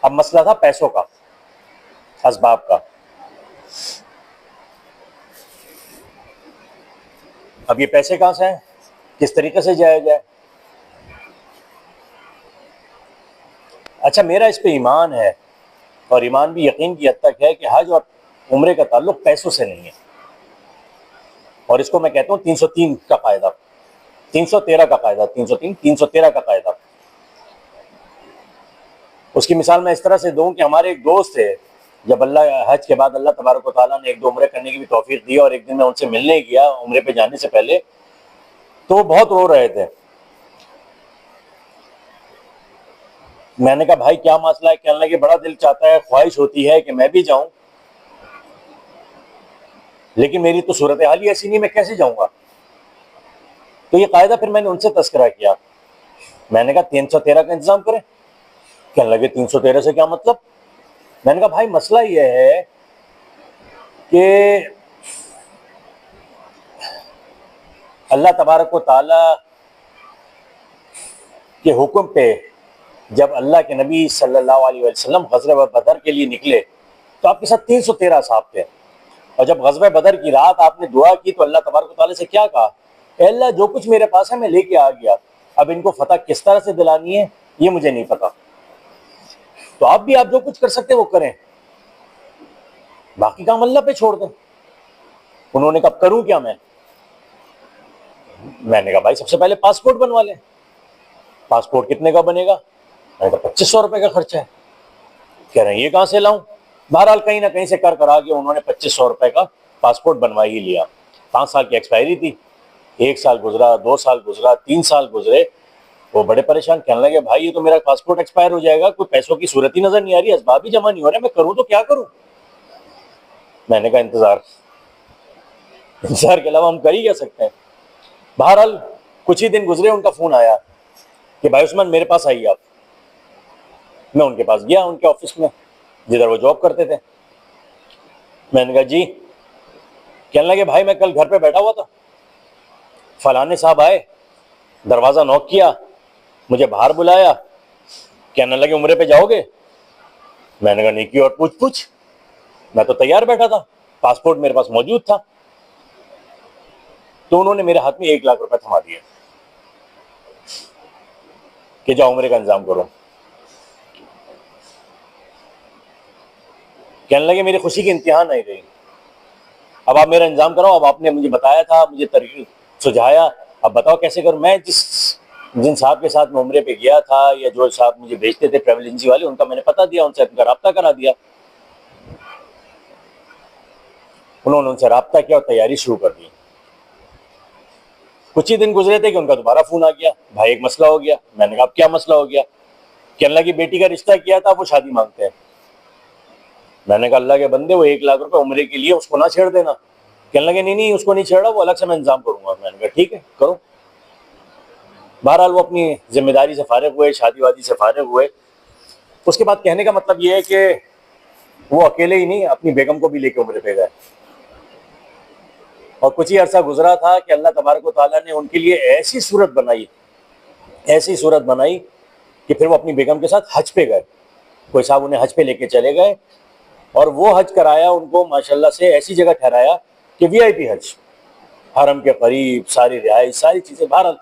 اب مسئلہ تھا پیسوں کا، اسباب کا. اب یہ پیسے کہاں سے ہیں، کس طریقے سے جایا جائے؟ اچھا میرا اس پہ ایمان ہے، اور ایمان بھی یقین کی حد تک ہے کہ حج اور عمرے کا تعلق پیسوں سے نہیں ہے. اور اس کو میں کہتا ہوں 303 کا قاعدہ، 313 کا قاعدہ، 313 کا قاعدہ. اس کی مثال میں اس طرح سے دوں کہ ہمارے ایک دوست تھے، جب اللہ حج کے بعد اللہ تبارک و تعالیٰ نے 1-2 عمرے کرنے کی بھی توفیق دی، اور ایک دن میں ان سے ملنے گیا عمرے پہ جانے سے پہلے، تو وہ بہت رو رہے تھے. میں نے کہا بھائی کیا مسئلہ ہے؟ کہنے لگے بڑا دل چاہتا ہے، خواہش ہوتی ہے کہ میں بھی جاؤں، لیکن میری تو صورتحال ہی ایسی نہیں، میں کیسے جاؤں گا؟ تو یہ قاعدہ پھر میں نے ان سے تذکرہ کیا. میں نے کہا 313 کا انتظام کریں. کہنے لگے 313 سے کیا مطلب؟ میں نے کہا بھائی مسئلہ یہ ہے کہ اللہ تبارک و تعالی کے حکم پہ جب اللہ کے نبی صلی اللہ علیہ وسلم غزوہ بدر کے لیے نکلے تو آپ کے ساتھ 313 صحابہ تھے. اور جب غزوہ بدر کی رات آپ نے دعا کی تو اللہ تبارک و تعالیٰ سے کیا کہا؟ اے اللہ جو کچھ میرے پاس ہے میں لے کے آ گیا، اب ان کو فتح کس طرح سے دلانی ہے یہ مجھے نہیں پتا. تو آپ بھی آپ جو کچھ کر سکتے وہ کریں، باقی کام اللہ پہ چھوڑ دیں. انہوں نے کہا کروں کیا میں نے کہا بھائی سب سے پہلے پاسپورٹ بنوا لیں. پاسپورٹ کتنے کا بنے گا؟ میں نے کہا 2500 روپے کا خرچہ ہے. کہہ رہے ہیں یہ کہاں سے لاؤں؟ بہرحال کہیں نہ کہیں سے کر کرا کے انہوں نے 2500 روپے کا پاسپورٹ بنوا ہی لیا. 5 سال کی ایکسپائری تھی. 1 سال گزرا، 2 سال گزرا، 3 سال گزرے. وہ بڑے پریشان، کہنے لگے بھائی یہ تو میرا پاسپورٹ ایکسپائر ہو جائے گا، کوئی پیسوں کی صورت ہی نظر نہیں آ رہی، اسباب ہی جمع نہیں ہو رہے، میں کروں تو کیا کروں؟ میں نے کہا انتظار کے علاوہ ہم کر ہی کیا سکتے ہیں. بہرحال کچھ ہی دن گزرے، ان کا فون آیا کہ بھائی عثمان میرے پاس آئیے آپ. میں ان کے پاس گیا، ان کے آفس میں جدھر وہ جاب کرتے تھے. میں نے کہا جی. کہنے لگے بھائی میں کل گھر پہ بیٹھا ہوا تھا، فلانے صاحب آئے، دروازہ نوک کیا، مجھے باہر بلایا، کہنے لگے عمرے پہ جاؤ گے؟ میں نے کہا نہیں کی اور پوچھ. میں تو تیار بیٹھا تھا، پاسپورٹ میرے پاس موجود تھا. تو انہوں نے میرے ہاتھ میں 1 لاکھ روپے تھما دیے کہ جاؤ عمرے کا انتظام کرو. کہنے لگے میری خوشی کی انتہا نہیں رہی، اب آپ میرا انتظام کراؤ، اب آپ نے مجھے بتایا تھا، مجھے طریقہ سجھایا، اب بتاؤ کیسے کروں. میں جن صاحب کے ساتھ میں عمرے پہ گیا تھا، یا جو صاحب مجھے بھیجتے تھے ٹریول ایجنسی والے، ان کا میں نے پتہ دیا، ان سے ان کا رابطہ کرا دیا. انہوں نے ان سے رابطہ کیا اور تیاری شروع کر دی. کچھ ہی دن گزرے تھے کہ ان کا دوبارہ فون آ گیا، بھائی ایک مسئلہ ہو گیا. میں نے کہا اب کیا مسئلہ ہو گیا؟ کہنے لگی بیٹی کا رشتہ کیا تھا، وہ شادی مانگتے ہیں. میں نے کہا اللہ کے بندے وہ 1 لاکھ روپے عمرے کے لیے اس کو نہ چھیڑ دینا. کہنے لگے نہیں اس کو نہیں چھیڑا، وہ الگ سے میں انتظام کروں گا. میں نے کہا ٹھیک ہے کرو. بہرحال وہ اپنی ذمہ داری سے فارغ ہوئے، شادی وادی سے فارغ ہوئے. اس کے بعد کہنے کا مطلب یہ ہے کہ وہ اکیلے ہی نہیں، اپنی بیگم کو بھی لے کے عمرے پہ گئے. اور کچھ ہی عرصہ گزرا تھا کہ اللہ تبارک و تعالیٰ نے ان کے لیے ایسی صورت بنائی کہ پھر وہ اپنی بیگم کے ساتھ حج پہ گئے. کوئی صاحب انہیں حج پہ لے کے چلے گئے، اور وہ حج کرایا ان کو ماشاءاللہ سے ایسی جگہ ٹھہرایا کہ وی آئی پی حج، حرم کے قریب، ساری رہائش، ساری چیزیں. بہرحال